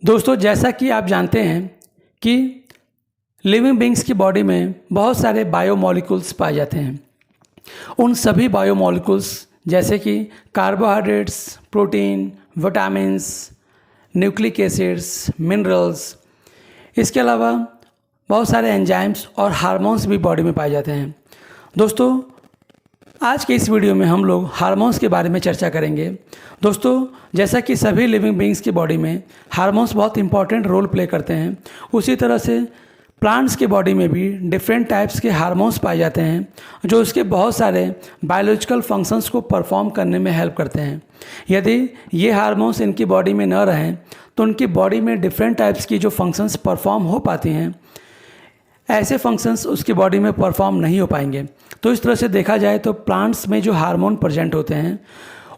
दोस्तों, जैसा कि आप जानते हैं कि लिविंग बींग्स की बॉडी में बहुत सारे बायोमॉलिक्यूल्स पाए जाते हैं। उन सभी बायोमॉलिक्यूल्स जैसे कि carbohydrates, protein, vitamins, nucleic acids, minerals, इसके अलावा बहुत सारे एंजाइम्स और हार्मोन्स भी बॉडी में पाए जाते हैं। दोस्तों, आज के इस वीडियो में हम लोग हार्मोन्स के बारे में चर्चा करेंगे। दोस्तों, जैसा कि सभी लिविंग बींग्स की बॉडी में हार्मोन्स बहुत इंपॉर्टेंट रोल प्ले करते हैं, उसी तरह से प्लांट्स की बॉडी में भी डिफरेंट टाइप्स के हार्मोन्स पाए जाते हैं जो उसके बहुत सारे बायोलॉजिकल फंक्शंस को परफॉर्म करने में हेल्प करते हैं। यदि ये हार्मोन्स इनकी बॉडी में न रहें तो उनकी बॉडी में डिफरेंट टाइप्स की जो फंक्शंस परफॉर्म हो पाती हैं, ऐसे फंक्शंस उसकी बॉडी में परफॉर्म नहीं हो पाएंगे। तो इस तरह से देखा जाए तो प्लांट्स में जो हार्मोन प्रेजेंट होते हैं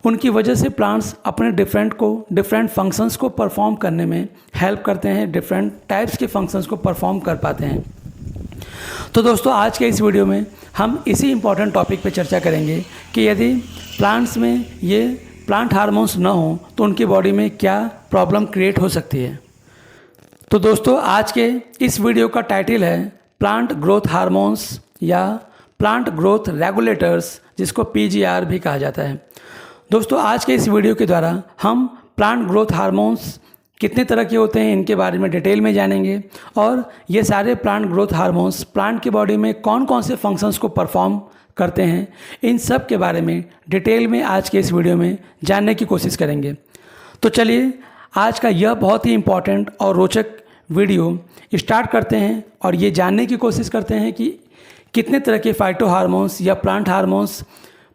उनकी वजह से प्लांट्स अपने डिफरेंट फंक्शंस को परफॉर्म करने में हेल्प करते हैं, डिफरेंट टाइप्स के फंक्शंस को परफॉर्म कर पाते हैं। तो दोस्तों, आज के इस वीडियो में हम इसी इम्पॉर्टेंट टॉपिक पे चर्चा करेंगे कि यदि प्लांट्स में ये प्लांट हार्मोन्स न हो तो उनकी बॉडी में क्या प्रॉब्लम क्रिएट हो सकती है। तो दोस्तों, आज के इस वीडियो का टाइटल है प्लांट ग्रोथ हार्मोन्स या प्लांट ग्रोथ रेगुलेटर्स, जिसको PGR भी कहा जाता है। दोस्तों, आज के इस वीडियो के द्वारा हम प्लांट ग्रोथ हार्मोन्स कितने तरह के होते हैं इनके बारे में डिटेल में जानेंगे और ये सारे प्लांट ग्रोथ हार्मोन्स प्लांट की बॉडी में कौन कौन से फंक्शंस को परफॉर्म करते हैं, इन सब के बारे में डिटेल में आज के इस वीडियो में जानने की कोशिश करेंगे। तो चलिए आज का यह बहुत ही इम्पॉर्टेंट और रोचक वीडियो स्टार्ट करते हैं और ये जानने की कोशिश करते हैं कि कितने तरह के फाइटो हार्मोन्स या प्लांट हार्मोन्स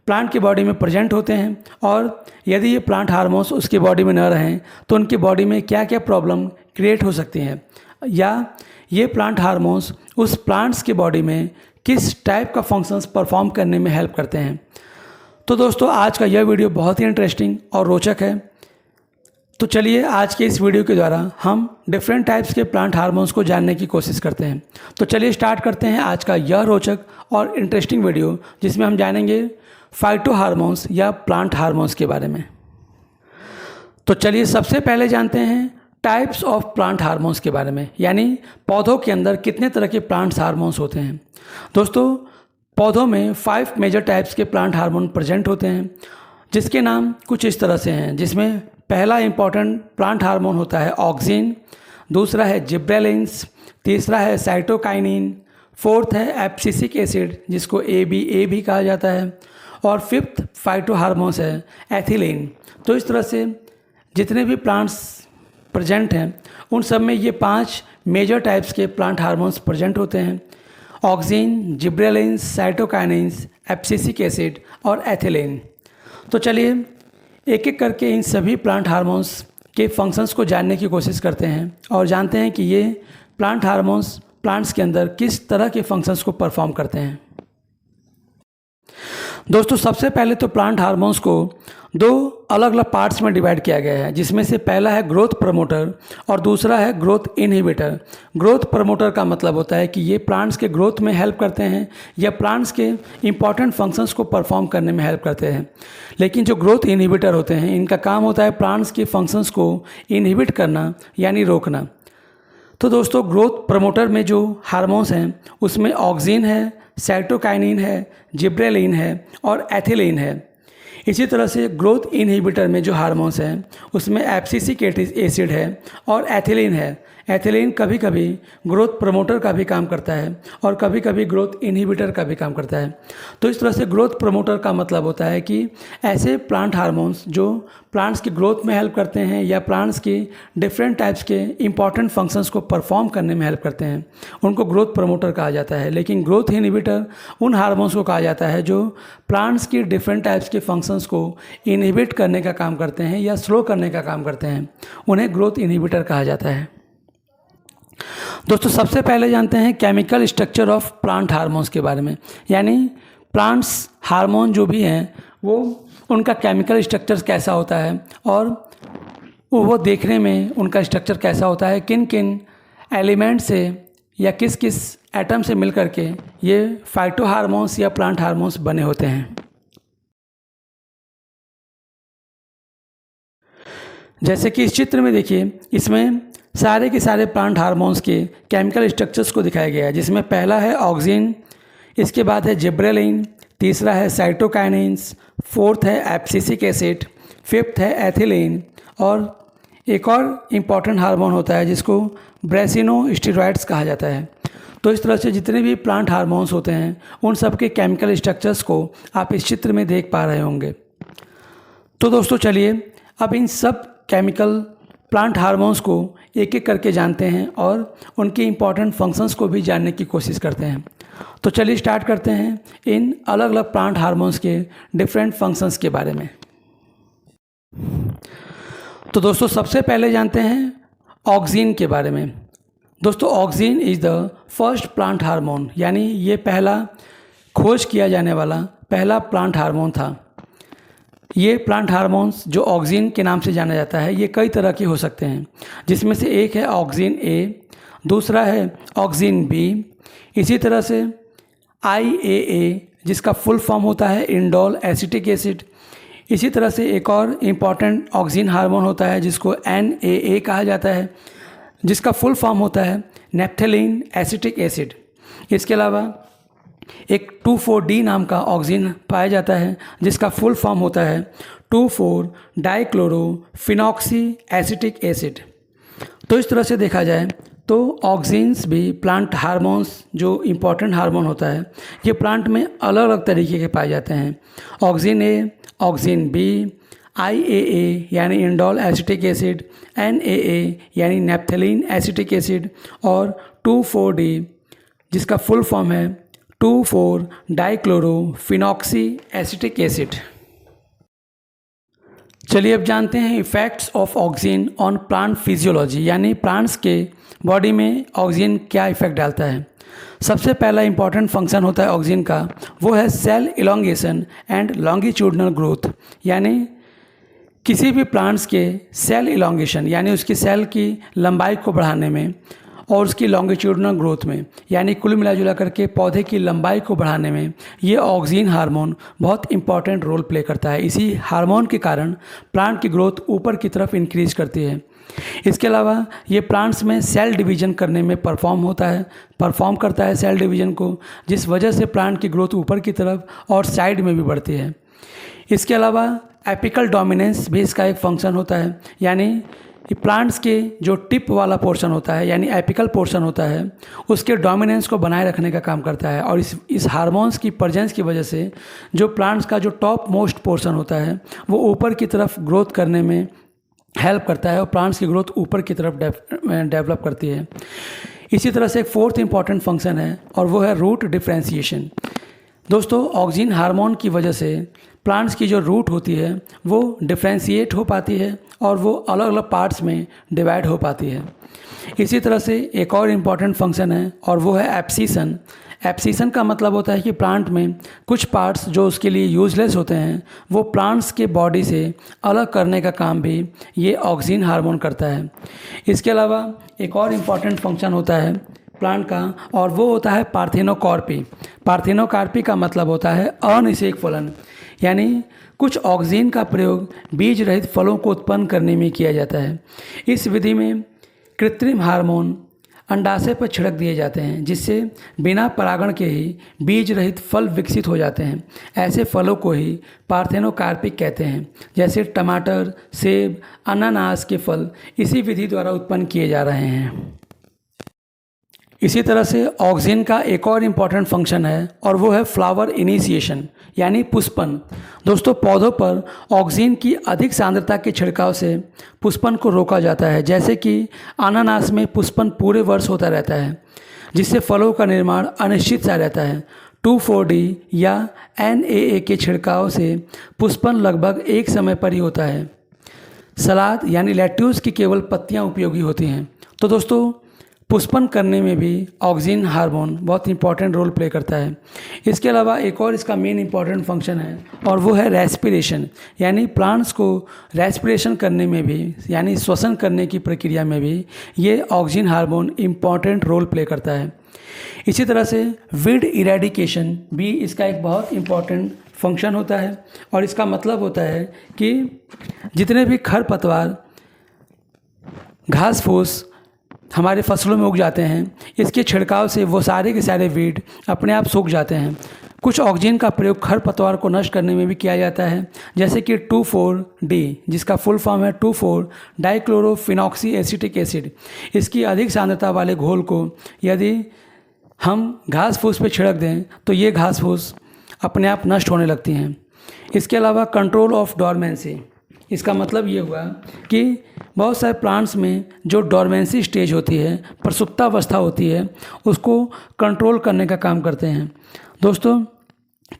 प्लांट की बॉडी में प्रेजेंट होते हैं और यदि ये प्लांट हार्मोन्स उसकी बॉडी में न रहें तो उनकी बॉडी में क्या क्या प्रॉब्लम क्रिएट हो सकती हैं, या ये प्लांट हार्मोन्स उस प्लांट्स की बॉडी में किस टाइप का फंक्शंस परफॉर्म करने में हेल्प करते हैं। तो दोस्तों, आज का यह वीडियो बहुत ही इंटरेस्टिंग और रोचक है। तो चलिए आज के इस वीडियो के द्वारा हम डिफरेंट टाइप्स के प्लांट हार्मोन्स को जानने की कोशिश करते हैं। तो चलिए स्टार्ट करते हैं आज का यह रोचक और इंटरेस्टिंग वीडियो, जिसमें हम जानेंगे फाइटो हार्मोन्स या प्लांट हार्मोन्स के बारे में। तो चलिए सबसे पहले जानते हैं टाइप्स ऑफ प्लांट हार्मोन्स के बारे में, यानी पौधों के अंदर कितने तरह के प्लांट हार्मोन्स होते हैं। दोस्तों, पौधों में 5 मेजर टाइप्स के प्लांट हार्मोन प्रेजेंट होते हैं, जिसके नाम कुछ इस तरह से हैं, जिसमें पहला इंपॉर्टेंट प्लांट हार्मोन होता है ऑक्सिन, दूसरा है जिब्रेलिन्स, तीसरा है साइटोकाइनिन, फोर्थ है एब्सिसिक एसिड जिसको ABA भी कहा जाता है, और फिफ्थ फाइटो हार्मोन्स है एथिलीन। तो इस तरह से जितने भी प्लांट्स प्रेजेंट हैं उन सब में ये 5 मेजर टाइप्स के प्लांट हार्मोन्स प्रेजेंट होते हैं: auxin, gibberellins, cytokinins, abscisic acid और एथिलीन। तो चलिए एक एक करके इन सभी प्लांट हार्मोन्स के फंक्शंस को जानने की कोशिश करते हैं और जानते हैं कि ये प्लांट हार्मोन्स प्लांट्स के अंदर किस तरह के फंक्शंस को परफॉर्म करते हैं। दोस्तों, सबसे पहले तो प्लांट हार्मोन्स को 2 अलग अलग पार्ट्स में डिवाइड किया गया है, जिसमें से पहला है ग्रोथ प्रमोटर और दूसरा है ग्रोथ इनहिबिटर। ग्रोथ प्रमोटर का मतलब होता है कि ये प्लांट्स के ग्रोथ में हेल्प करते हैं या प्लांट्स के इंपॉर्टेंट फंक्शंस को परफॉर्म करने में हेल्प करते हैं। लेकिन जो ग्रोथ इनहिबिटर होते हैं, इनका काम होता है प्लांट्स के फंक्शंस को इनहिबिट करना, यानी रोकना। तो दोस्तों, ग्रोथ प्रमोटर में जो हार्मोन्स हैं उसमें ऑक्सिन है, साइटोकाइनिन है, जिब्रेलिन है और एथिलीन है। इसी तरह से ग्रोथ इनहिबिटर में जो हार्मोन्स हैं उसमें एब्सिसिक एसिड है और एथिलीन है। एथिलीन कभी कभी ग्रोथ प्रमोटर का भी काम करता है और कभी कभी ग्रोथ इनहिबिटर का भी काम करता है। तो इस तरह से ग्रोथ प्रमोटर का मतलब होता है कि ऐसे प्लांट हार्मोन्स जो प्लांट्स की ग्रोथ में हेल्प करते हैं या प्लांट्स की डिफरेंट टाइप्स के इंपॉर्टेंट फंक्शंस को परफॉर्म करने में हेल्प करते हैं, उनको ग्रोथ प्रमोटर कहा जाता है। लेकिन ग्रोथ इनहिबिटर उन हार्मोन्स को कहा जाता है जो प्लांट्स की डिफरेंट टाइप्स के फंक्शंस को इनहिबिट करने का काम करते हैं या स्लो करने का काम करते हैं, उन्हें ग्रोथ इनहिबिटर कहा जाता है। दोस्तों, सबसे पहले जानते हैं chemical structure of plant hormones के बारे में, यानी प्लांट्स हार्मोन जो भी हैं वो उनका केमिकल स्ट्रक्चर कैसा होता है और वो देखने में उनका स्ट्रक्चर कैसा होता है, किन किन एलिमेंट से या किस किस एटम से मिलकर के ये फाइटो हार्मोन्स या प्लांट हार्मोन्स बने होते हैं। जैसे कि इस चित्र में देखिए, इसमें सारे के सारे प्लांट हार्मोन्स के केमिकल स्ट्रक्चर्स को दिखाया गया है, जिसमें पहला है ऑक्सिन, इसके बाद है जिब्रेलिन, तीसरा है साइटोकाइनिन्स, फोर्थ है एब्सिसिक एसिड, फिफ्थ है एथिलीन और एक और इम्पॉर्टेंट हार्मोन होता है जिसको ब्रेसिनोस्टेरॉइड्स कहा जाता है। तो इस तरह से जितने भी प्लांट हार्मोन्स होते हैं उन सब के केमिकल स्ट्रक्चर्स को आप इस चित्र में देख पा रहे होंगे। तो दोस्तों चलिए अब इन सब केमिकल प्लांट हार्मोन्स को एक एक करके जानते हैं और उनके इम्पॉर्टेंट फंक्शंस को भी जानने की कोशिश करते हैं। तो चलिए स्टार्ट करते हैं इन अलग अलग प्लांट हार्मोन्स के डिफरेंट फंक्शंस के बारे में। तो दोस्तों सबसे पहले जानते हैं ऑक्सिन के बारे में। दोस्तों auxin is the first plant hormone, यानी ये पहला खोज किया जाने वाला पहला प्लांट हार्मोन था। ये प्लांट हार्मोन्स जो ऑक्सिन के नाम से जाना जाता है ये कई तरह के हो सकते हैं, जिसमें से एक है ऑक्सिन ए, दूसरा है ऑक्सिन बी, इसी तरह से IAA जिसका फुल फॉर्म होता है इंडोल एसिटिक एसिड, इसी तरह से एक और इम्पॉर्टेंट ऑक्सिन हार्मोन होता है जिसको NAA कहा जाता है, जिसका फुल फॉर्म होता है नेप्थेलीन एसिटिक एसिड। इसके अलावा एक 2,4-D नाम का ऑक्सिन पाया जाता है जिसका फुल फॉर्म होता है 2,4-डाइक्लोरोफिनॉक्सी एसिटिक एसिड। तो इस तरह से देखा जाए तो ऑक्सिन्स भी प्लांट हार्मोन्स जो इम्पॉर्टेंट हार्मोन होता है ये प्लांट में अलग अलग तरीके के पाए जाते हैं। ऑक्सिन ए, ऑक्सिन बी, IAA यानी इंडोल एसिटिक एसिड, NAA यानी नेप्थेलीन एसिटिक एसिड और 2,4-D जिसका फुल फॉर्म है 2,4-डाइक्लोरोफिनॉक्सी एसिटिक एसिड। चलिए अब जानते हैं effects of auxin on plant physiology, यानी प्लांट्स के बॉडी में ऑक्सिन क्या इफ़ेक्ट डालता है। सबसे पहला इंपॉर्टेंट फंक्शन होता है ऑक्सिन का, वो है cell elongation and longitudinal growth, यानी किसी भी प्लांट्स के सेल इलोंगेशन यानी उसकी सेल की लंबाई को बढ़ाने में और उसकी लॉन्गिट्यूडनल ग्रोथ में, यानी कुल मिलाजुला करके पौधे की लंबाई को बढ़ाने में ये ऑक्सिन हार्मोन बहुत इंपॉर्टेंट रोल प्ले करता है। इसी हार्मोन के कारण प्लांट की ग्रोथ ऊपर की तरफ इंक्रीज करती है। इसके अलावा ये प्लांट्स में सेल डिवीज़न करने में परफॉर्म करता है सेल डिवीज़न को, जिस वजह से प्लांट की ग्रोथ ऊपर की तरफ और साइड में भी बढ़ती है। इसके अलावा एपिकल डोमिनेंस भी इसका एक फंक्शन होता है, यानी प्लांट्स के जो टिप वाला पोर्शन होता है यानी एपिकल पोर्शन होता है उसके डोमिनेंस को बनाए रखने का काम करता है। और इस हार्मोन्स की प्रेजेंस की वजह से जो प्लांट्स का जो टॉप मोस्ट पोर्शन होता है वो ऊपर की तरफ ग्रोथ करने में हेल्प करता है और प्लांट्स की ग्रोथ ऊपर की तरफ डेवलप करती है। इसी तरह से एक फोर्थ इंपॉर्टेंट फंक्शन है और वो है रूट डिफ्रेंशिएशन। दोस्तों ऑक्सिन हार्मोन की वजह से प्लांट्स की जो रूट होती है वो डिफ्रेंशिएट हो पाती है और वो अलग अलग पार्ट्स में डिवाइड हो पाती है। इसी तरह से एक और इम्पॉर्टेंट फंक्शन है और वो है एब्सिशन। एब्सिशन का मतलब होता है कि प्लांट में कुछ पार्ट्स जो उसके लिए यूजलेस होते हैं वो प्लांट्स के बॉडी से अलग करने का काम भी ये ऑक्सिन हार्मोन करता है। इसके अलावा एक और इम्पॉर्टेंट फंक्शन होता है प्लांट का और वो होता है पार्थेनोकार्पी। पार्थेनोकार्पी का मतलब होता है अनिषेक फलन, यानी कुछ ऑक्सिन का प्रयोग बीज रहित फलों को उत्पन्न करने में किया जाता है। इस विधि में कृत्रिम हार्मोन अंडाशय पर छिड़क दिए जाते हैं जिससे बिना परागण के ही बीज रहित फल विकसित हो जाते हैं। ऐसे फलों को ही पार्थेनोकार्पिक कहते हैं, जैसे टमाटर, सेब, अनानास के फल इसी विधि द्वारा उत्पन्न किए जा रहे हैं। इसी तरह से ऑक्सिन का एक और इम्पॉर्टेंट फंक्शन है और वो है फ्लावर इनिशिएशन यानी पुष्पन। दोस्तों पौधों पर ऑक्सिन की अधिक सांद्रता के छिड़काव से पुष्पन को रोका जाता है, जैसे कि अनानास में पुष्पन पूरे वर्ष होता रहता है जिससे फलों का निर्माण अनिश्चित सा रहता है। 2,4-D या NAA के छिड़काव से पुष्पन लगभग एक समय पर ही होता है। सलाद यानी लेट्यूस की केवल पत्तियां उपयोगी होती हैं। तो दोस्तों पुष्पन करने में भी ऑक्सिन हार्मोन बहुत इंपॉर्टेंट रोल प्ले करता है। इसके अलावा एक और इसका मेन इंपॉर्टेंट फंक्शन है और वो है रेस्पिरेशन, यानी प्लांट्स को रेस्पिरेशन करने में भी यानी श्वसन करने की प्रक्रिया में भी ये auxin hormone important role play करता है। इसी तरह से वीड इरेडिकेशन भी इसका एक बहुत इंपॉर्टेंट फंक्शन होता है और इसका मतलब होता है कि जितने भी खरपतवार, घास फूस हमारे फसलों में उग जाते हैं, इसके छिड़काव से वो सारे के सारे वीड अपने आप सूख जाते हैं। कुछ ऑक्सीजन का प्रयोग खरपतवार को नष्ट करने में भी किया जाता है, जैसे कि 2,4-D, जिसका फुल फॉर्म है 2,4-डाइक्लोरोफिनॉक्सी एसिटिक एसिड। इसकी अधिक सांद्रता वाले घोल को यदि हम घास फूस पे छिड़क दें तो ये घास फूस अपने आप नष्ट होने लगती हैं। इसके अलावा कंट्रोल ऑफ डॉर्मेंसी, इसका मतलब ये हुआ कि बहुत सारे प्लांट्स में जो डॉर्मेंसी स्टेज होती है, प्रसुप्तावस्था होती है, उसको कंट्रोल करने का काम करते हैं। दोस्तों,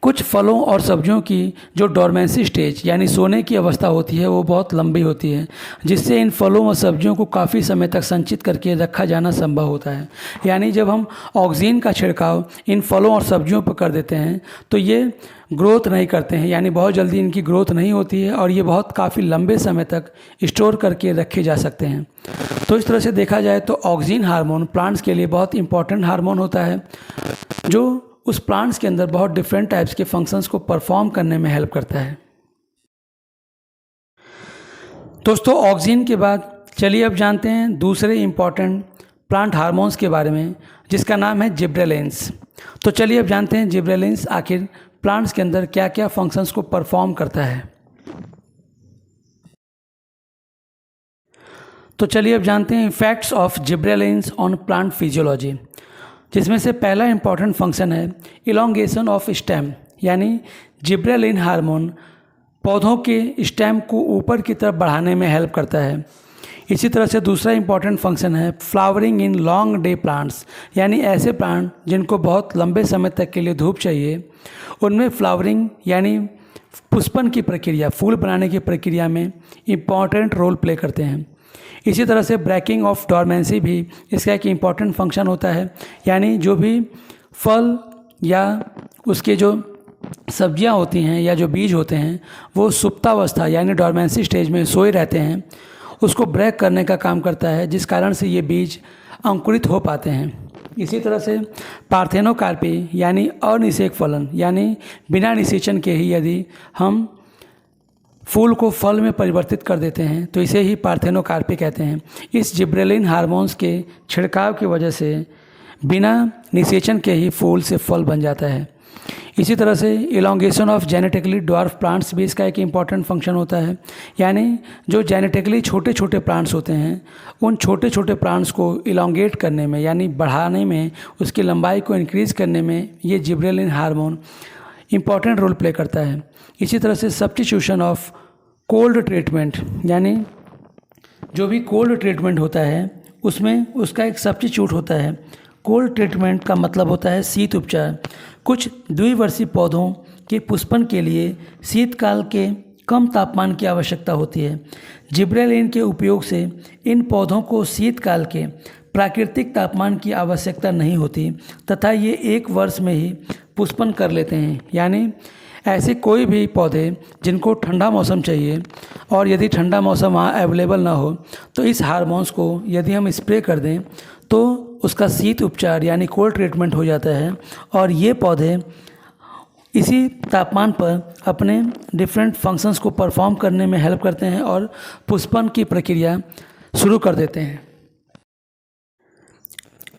कुछ फलों और सब्जियों की जो डॉर्मेंसी स्टेज यानी सोने की अवस्था होती है वो बहुत लंबी होती है, जिससे इन फलों और सब्जियों को काफ़ी समय तक संचित करके रखा जाना संभव होता है। यानी जब हम ऑक्सीजन का छिड़काव इन फलों और सब्जियों पर कर देते हैं तो ये ग्रोथ नहीं करते हैं, यानी बहुत जल्दी इनकी ग्रोथ नहीं होती है और ये बहुत काफ़ी लंबे समय तक स्टोर करके रखे जा सकते हैं। तो इस तरह से देखा जाए तो ऑक्सीजन हार्मोन प्लांट्स के लिए बहुत इंपॉर्टेंट हार्मोन होता है, जो उस प्लांट्स के अंदर बहुत डिफरेंट टाइप्स के फंक्शंस को परफॉर्म करने में हेल्प करता है। दोस्तों, ऑक्सीजन के बाद चलिए अब जानते हैं दूसरे इम्पॉर्टेंट प्लांट हार्मोन्स के बारे में, जिसका नाम है जिब्रेलिन्स। तो चलिए अब जानते हैं जिब्रेलिन्स आखिर प्लांट्स के अंदर क्या क्या फंक्शंस को परफॉर्म करता है। तो चलिए अब जानते हैं effects of gibberellins on plant physiology, जिसमें से पहला इंपॉर्टेंट फंक्शन है इलोंगेशन ऑफ स्टेम, यानी जिब्रेलिन हार्मोन पौधों के स्टेम को ऊपर की तरफ बढ़ाने में हेल्प करता है। इसी तरह से दूसरा इंपॉर्टेंट फंक्शन है flowering in long day plants, यानी ऐसे प्लांट जिनको बहुत लंबे समय तक के लिए धूप चाहिए, उनमें फ्लावरिंग यानी पुष्पन की प्रक्रिया, फूल बनाने की प्रक्रिया में इम्पॉर्टेंट रोल प्ले करते हैं। इसी तरह से ब्रेकिंग ऑफ डॉर्मेंसी भी इसका एक इम्पॉर्टेंट फंक्शन होता है, यानी जो भी फल या उसके जो सब्जियां होती हैं या जो बीज होते हैं वो सुप्तावस्था यानी डॉर्मेंसी स्टेज में सोए रहते हैं, उसको ब्रेक करने का काम करता है, जिस कारण से ये बीज अंकुरित हो पाते हैं। इसी तरह से पार्थेनोकार्पी यानी अनिषेक फलन, यानी बिना निषेचन के ही यदि हम फूल को फल में परिवर्तित कर देते हैं तो इसे ही पार्थेनोकार्पी कहते हैं। इस जिब्रेलिन हार्मोन्स के छिड़काव की वजह से बिना निषेचन के ही फूल से फल बन जाता है। इसी तरह से elongation of genetically dwarf plants भी इसका एक इम्पॉर्टेंट फंक्शन होता है, यानी जो जेनेटिकली छोटे छोटे प्लांट्स होते हैं उन छोटे छोटे प्लांट्स को इलोंगेट करने में यानी बढ़ाने में, उसकी लंबाई को इंक्रीज़ करने में ये gibberellin hormone important role play करता है। इसी तरह से सब्स्टिट्यूशन ऑफ कोल्ड ट्रीटमेंट, यानी जो भी कोल्ड ट्रीटमेंट होता है उसमें उसका एक सब्स्टिट्यूट होता है। कोल्ड ट्रीटमेंट का मतलब होता है शीत उपचार। कुछ द्विवर्षीय पौधों के पुष्पन के लिए शीतकाल के कम तापमान की आवश्यकता होती है। जिब्रेलिन के उपयोग से इन पौधों को शीतकाल के प्राकृतिक तापमान की आवश्यकता नहीं होती तथा ये 1 वर्ष में ही पुष्पन कर लेते हैं। यानी ऐसे कोई भी पौधे जिनको ठंडा मौसम चाहिए और यदि ठंडा मौसम वहाँ अवेलेबल ना हो तो इस हार्मोन्स को यदि हम स्प्रे कर दें तो उसका शीत उपचार यानी कोल्ड ट्रीटमेंट हो जाता है और ये पौधे इसी तापमान पर अपने डिफरेंट फंक्शंस को परफॉर्म करने में हेल्प करते हैं और पुष्पन की प्रक्रिया शुरू कर देते हैं।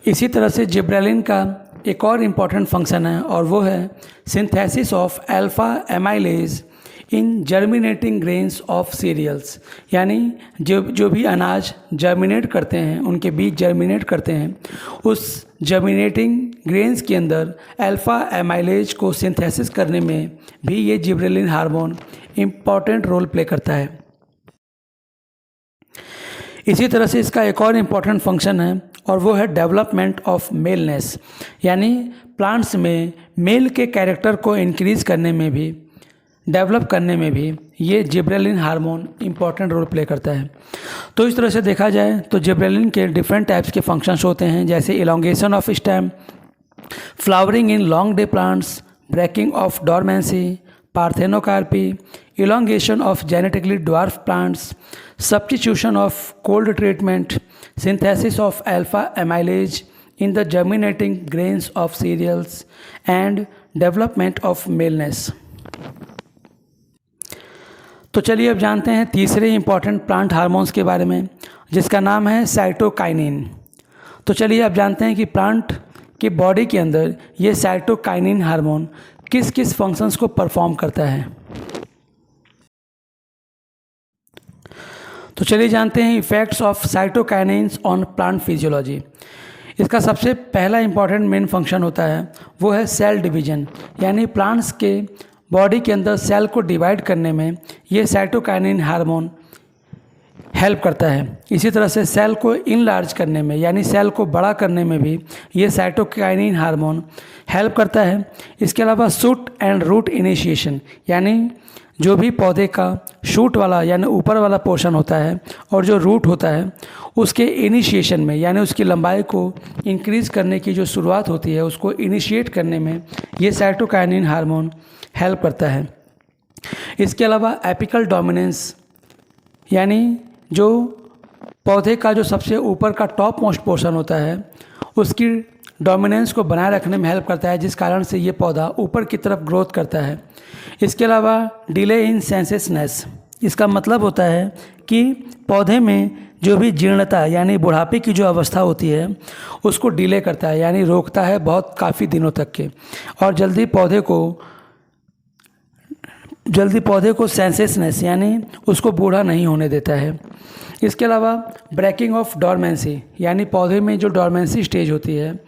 इसी तरह से जिब्रेलिन का एक और इम्पॉर्टेंट फंक्शन है और वो है synthesis of alpha amylase in germinating grains of cereals, यानी जो भी अनाज जर्मिनेट करते हैं, उनके बीज जर्मिनेट करते हैं, उस जर्मिनेटिंग ग्रेन्स के अंदर अल्फा एमाइलेज को सिंथेसिस करने में भी ये gibberellin hormone important role play करता है। इसी तरह से इसका एक और इम्पॉर्टेंट फंक्शन है और वो है डेवलपमेंट ऑफ मेलनेस, यानी प्लांट्स में मेल के कैरेक्टर को इंक्रीज़ करने में भी, डेवलप करने में भी ये gibberellin hormone important role play करता है। तो इस तरह से देखा जाए तो जिब्रेलिन के डिफरेंट टाइप्स के फंक्शंस होते हैं, जैसे elongation of stem, flowering in long day plants, breaking of dormancy, parthenocarpy, elongation of genetically dwarf plants, substitution of cold treatment, synthesis of alpha amylase in the germinating grains of cereals, and development of maleness. तो चलिए अब जानते हैं तीसरे important plant hormones के बारे में, जिसका नाम है साइटोकाइनिन। तो चलिए आप जानते हैं कि प्लांट के बॉडी के अंदर ये साइटोकाइनिन हार्मोन किस किस फंक्शंस को परफॉर्म करता है। तो चलिए जानते हैं effects of cytokinins on plant physiology. इसका सबसे पहला इंपॉर्टेंट मेन फंक्शन होता है वो है सेल डिवीजन, यानी प्लांट्स के बॉडी के अंदर सेल को डिवाइड करने में ये साइटोकाइनिन हार्मोन हेल्प करता है। इसी तरह से सेल को इनलार्ज करने में यानी सेल को बड़ा करने में भी ये साइटोकाइनिन हार्मोन हेल्प करता है। इसके अलावा शूट एंड रूट इनिशिएशन, यानी जो भी पौधे का शूट वाला यानी ऊपर वाला पोर्शन होता है और जो रूट होता है उसके इनिशिएशन में यानी उसकी लंबाई को इंक्रीज़ करने की जो शुरुआत होती है उसको इनिशिएट करने में ये साइटोकाइनिन हार्मोन हेल्प करता है। इसके अलावा एपिकल डोमिनेंस, यानी जो पौधे का जो सबसे ऊपर का टॉप मोस्ट पोर्शन होता है उसकी डोमिनेंस को बनाए रखने में हेल्प करता है, जिस कारण से ये पौधा ऊपर की तरफ ग्रोथ करता है। इसके अलावा डिले इन सेंसिटिवनेस, इसका मतलब होता है कि पौधे में जो भी जीर्णता यानी बुढ़ापे की जो अवस्था होती है उसको डिले करता है, यानी रोकता है बहुत काफ़ी दिनों तक के, और जल्दी पौधे को सेंसिटिवनेस यानी उसको बूढ़ा नहीं होने देता है। इसके अलावा ब्रेकिंग ऑफ डॉर्मेंसी, यानी पौधे में जो डॉर्मेंसी स्टेज होती है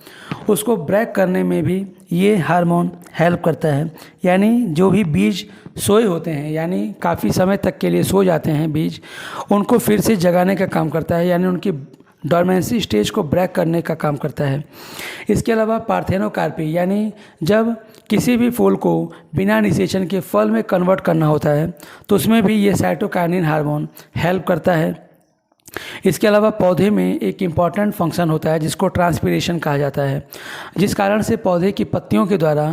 उसको ब्रेक करने में भी ये हार्मोन हेल्प करता है। यानी जो भी बीज सोए होते हैं यानी काफ़ी समय तक के लिए सो जाते हैं बीज, उनको फिर से जगाने का काम करता है, यानी उनकी डॉर्मेंसी स्टेज को ब्रेक करने का काम करता है। इसके अलावा पार्थेनोकार्पी, यानी जब किसी भी फूल को बिना निषेचन के फल में कन्वर्ट करना होता है तो उसमें भी ये साइटोकाइनिन हार्मोन हेल्प करता है। इसके अलावा पौधे में एक इम्पॉर्टेंट फंक्शन होता है जिसको ट्रांसपीरेशन कहा जाता है, जिस कारण से पौधे की पत्तियों के द्वारा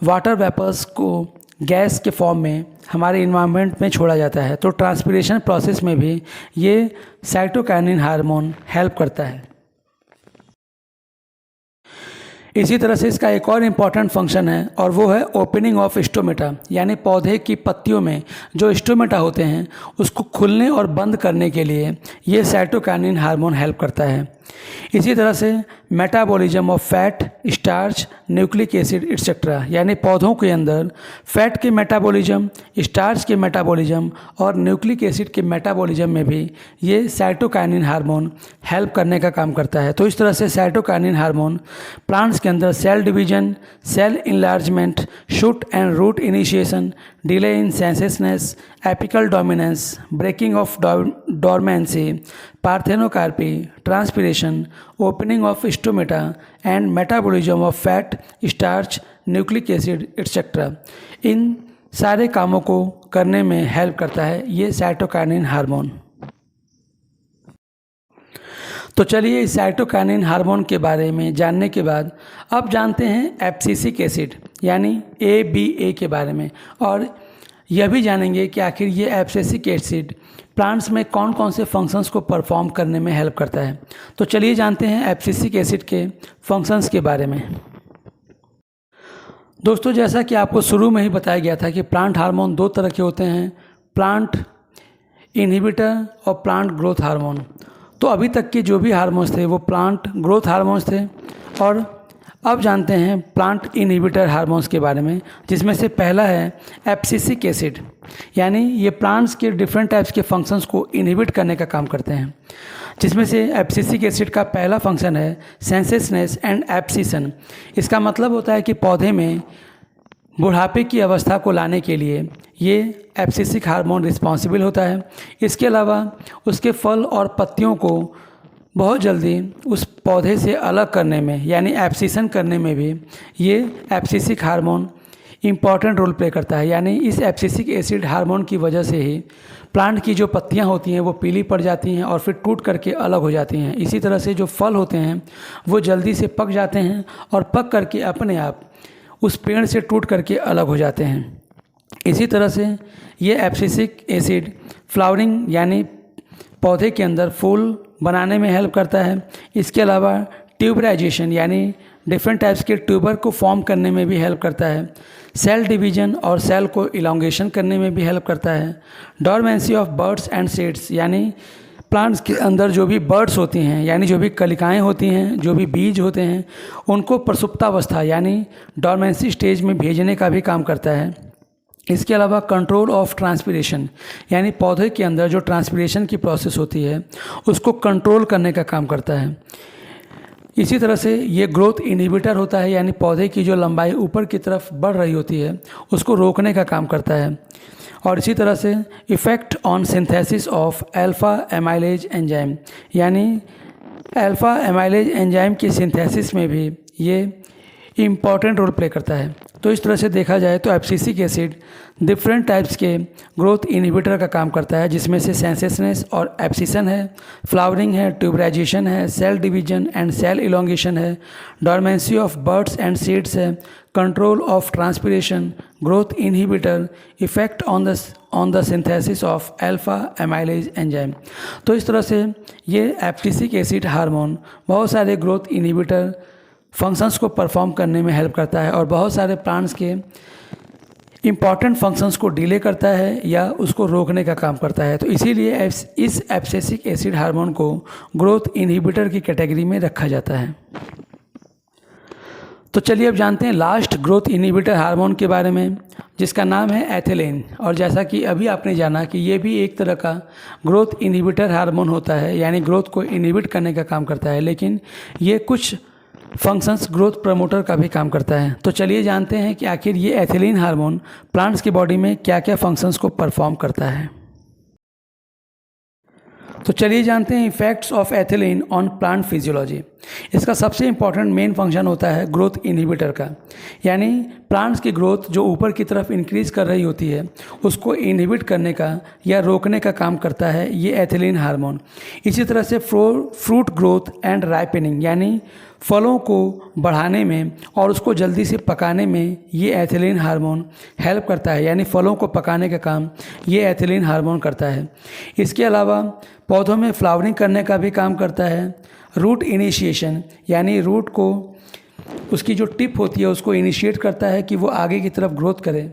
वाटर वेपर्स को गैस के फॉर्म में हमारे इन्वायरमेंट में छोड़ा जाता है। तो ट्रांसपीरेशन प्रोसेस में भी ये साइटोकाइनिन हार्मोन हेल्प करता है। इसी तरह से इसका एक और इम्पॉर्टेंट फंक्शन है और वो है ओपनिंग ऑफ स्टोमेटा, यानी पौधे की पत्तियों में जो स्टोमेटा होते हैं उसको खुलने और बंद करने के लिए ये साइटोकाइनिन हार्मोन हेल्प करता है। इसी तरह से metabolism of fat, starch, nucleic acid etcetera, यानी पौधों के अंदर फैट के मेटाबॉलिज्म, स्टार्च के मेटाबॉलिज्म और न्यूक्लिक एसिड के मेटाबॉलिज्म में भी ये साइटोकाइनिन हार्मोन हेल्प करने का काम करता है। तो इस तरह से साइटोकाइनिन हार्मोन प्लांट्स के अंदर cell division, cell enlargement, shoot and root initiation, delay in sensitiveness, apical dominance, breaking of dormancy, parthenocarpy, transpiration, opening of stomata and metabolism of fat, starch, nucleic acid etcetera, इन सारे कामों को करने में help करता है ये साइटोकाइनिन हार्मोन। तो चलिए इस साइटोकाइनिन हार्मोन के बारे में जानने के बाद अब जानते हैं एब्सिसिक एसिड यानी ABA के बारे में, और यह भी जानेंगे कि आखिर ये एब्सिसिक एसिड प्लांट्स में कौन कौन से फंक्शंस को परफॉर्म करने में हेल्प करता है। तो चलिए जानते हैं एब्सिसिक एसिड के फंक्शंस के बारे में। दोस्तों, जैसा कि आपको शुरू में ही बताया गया था कि प्लांट हार्मोन दो तरह के होते हैं, प्लांट इनहिबिटर और प्लांट ग्रोथ हार्मोन। तो अभी तक के जो भी हार्मोन्स थे वो प्लांट ग्रोथ हार्मोन्स थे, और अब जानते हैं प्लांट इनहिबिटर हार्मोन्स के बारे में, जिसमें से पहला है एब्सिसिक एसिड, यानी ये प्लांट्स के डिफरेंट टाइप्स के फंक्शंस को इनहिबिट करने का काम करते हैं। जिसमें से एब्सिसिक एसिड का पहला फंक्शन है सेंसिटिवनेस एंड एब्सिशन। इसका मतलब होता है कि पौधे में बुढ़ापे की अवस्था को लाने के लिए ये एब्सिसिक हार्मोन रिस्पॉन्सिबल होता है। इसके अलावा उसके फल और पत्तियों को बहुत जल्दी उस पौधे से अलग करने में यानी एब्सिशन करने में भी ये abscisic hormone important role play करता है। यानी इस एब्सिसिक एसिड हार्मोन की वजह से ही प्लांट की जो पत्तियां होती हैं वो पीली पड़ जाती हैं और फिर टूट करके अलग हो जाती हैं। इसी तरह से जो फल होते हैं वो जल्दी से पक जाते हैं और पक करके अपने आप उस पेड़ से टूट करके अलग हो जाते हैं। इसी तरह से ये एब्सिसिक एसिड फ्लावरिंग यानी पौधे के अंदर फूल बनाने में हेल्प करता है। इसके अलावा ट्यूबराइजेशन यानी डिफरेंट टाइप्स के ट्यूबर को फॉर्म करने में भी हेल्प करता है। सेल डिवीजन और सेल को इलोंगेशन करने में भी हेल्प करता है। Dormancy of birds and seeds यानी प्लांट्स के अंदर जो भी बर्ड्स होती हैं यानी जो भी कलिकाएं होती हैं, जो भी बीज होते हैं, उनको प्रसुप्तावस्था यानी डॉर्मेंसी स्टेज में भेजने का भी काम करता है। इसके अलावा कंट्रोल ऑफ ट्रांसपिरेशन यानी पौधे के अंदर जो ट्रांसपिरेशन की प्रोसेस होती है उसको कंट्रोल करने का काम करता है। इसी तरह से ये ग्रोथ इनहिबिटर होता है यानी पौधे की जो लंबाई ऊपर की तरफ बढ़ रही होती है उसको रोकने का काम करता है। और इसी तरह से effect on synthesis of alpha amylase enzyme यानी अल्फ़ा एमाइलेज एंजाइम की सिंथेसिस में भी ये इम्पॉर्टेंट रोल प्ले करता है। तो इस तरह से देखा जाए तो एब्सिसिक एसिड डिफरेंट टाइप्स के ग्रोथ इनहिबिटर का काम करता है, जिसमें से सेंसेसनेस और एब्सिसन है, फ्लावरिंग है, ट्यूबराइजेशन है, cell division and cell elongation है, dormancy of birds and seeds है, control of transpiration, growth inhibitor, effect on the synthesis of alpha amylase enzyme. तो इस तरह से ये एब्सिसिक एसिड हार्मोन बहुत सारे ग्रोथ इनहिबिटर फंक्शंस को परफॉर्म करने में हेल्प करता है और बहुत सारे प्लांट्स के इम्पॉर्टेंट फंक्शंस को डिले करता है या उसको रोकने का काम करता है। तो इसीलिए इस एब्सिसिक एसिड हार्मोन को ग्रोथ इनहिबिटर की कैटेगरी में रखा जाता है। तो चलिए अब जानते हैं लास्ट ग्रोथ इनहिबिटर हार्मोन के बारे में, जिसका नाम है एथिलीन। और जैसा कि अभी आपने जाना कि ये भी एक तरह का ग्रोथ इनहिबिटर हार्मोन होता है यानी ग्रोथ को इनहिबिट करने का काम करता है, लेकिन ये कुछ फंक्शंस ग्रोथ प्रमोटर का भी काम करता है। तो चलिए जानते हैं कि आखिर ये एथिलीन हार्मोन प्लांट्स की बॉडी में क्या क्या फंक्शंस को परफॉर्म करता है। तो चलिए जानते हैं effects of ethylene on plant physiology. इसका सबसे इम्पॉर्टेंट मेन फंक्शन होता है ग्रोथ इनहिबिटर का, यानी प्लांट्स की ग्रोथ जो ऊपर की तरफ इंक्रीज कर रही होती है उसको इनहिबिट करने का या रोकने का काम करता है ये एथिलीन हार्मोन। इसी तरह से फ्रूट ग्रोथ एंड राइपनिंग यानी फलों को बढ़ाने में और उसको जल्दी से पकाने में ये एथिलीन हार्मोन हेल्प करता है, यानी फलों को पकाने का काम ये एथिलीन हार्मोन करता है। इसके अलावा पौधों में फ्लावरिंग करने का भी काम करता है। रूट इनिशिएशन यानी रूट को उसकी जो टिप होती है उसको इनिशिएट करता है कि वो आगे की तरफ ग्रोथ करे।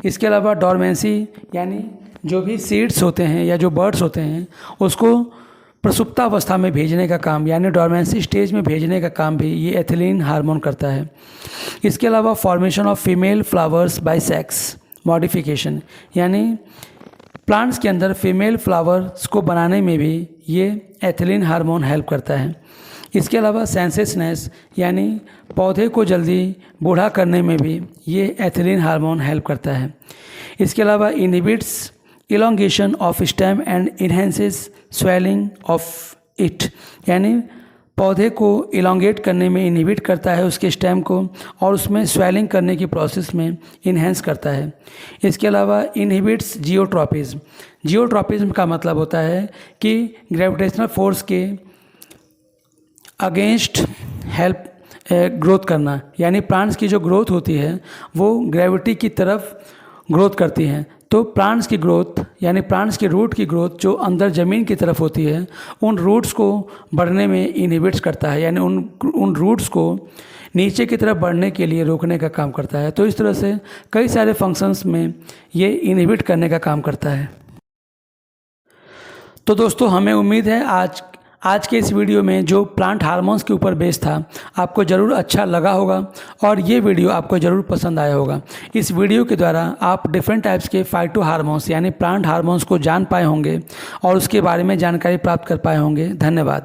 इसके अलावा डॉर्मेंसी यानी जो भी सीड्स होते हैं या जो बर्ड्स होते हैं उसको प्रसुप्तावस्था में भेजने का काम यानी डॉर्मेंसी स्टेज में भेजने का काम भी ये एथिलीन हार्मोन करता है। इसके अलावा formation of female flowers by sex modification यानी प्लांट्स के अंदर फीमेल फ्लावर्स को बनाने में भी ये एथिलीन हार्मोन हेल्प करता है। इसके अलावा सेंसेसनेस यानी पौधे को जल्दी बूढ़ा करने में भी ये एथिलीन हार्मोन हेल्प करता है। इसके अलावा inhibits elongation of stem and enhances swelling of it यानी पौधे को इलोंगेट करने में इनहिबिट करता है उसके स्टेम को और उसमें स्वेलिंग करने की प्रोसेस में इन्हेंस करता है। इसके अलावा इनहिबिट्स जियोट्रॉपिज्म। जियोट्रॉपिज्म का मतलब होता है कि ग्रेविटेशनल फोर्स के अगेंस्ट हेल्प ग्रोथ करना, यानी प्लांट्स की जो ग्रोथ होती है वो ग्रेविटी की तरफ ग्रोथ करती हैं। तो प्लांट्स की ग्रोथ यानी प्लांट्स के रूट की ग्रोथ जो अंदर ज़मीन की तरफ होती है उन रूट्स को बढ़ने में इनहिबिट्स करता है, यानी उन रूट्स को नीचे की तरफ बढ़ने के लिए रोकने का काम करता है। तो इस तरह से कई सारे फंक्शंस में ये इनहिबिट करने का काम करता है। तो दोस्तों हमें उम्मीद है आज के इस वीडियो में जो प्लांट हार्मोन्स के ऊपर बेस्ड था आपको ज़रूर अच्छा लगा होगा और ये वीडियो आपको ज़रूर पसंद आया होगा। इस वीडियो के द्वारा आप डिफरेंट टाइप्स के फाइटो हार्मोन्स यानी प्लांट हार्मोन्स को जान पाए होंगे और उसके बारे में जानकारी प्राप्त कर पाए होंगे। धन्यवाद।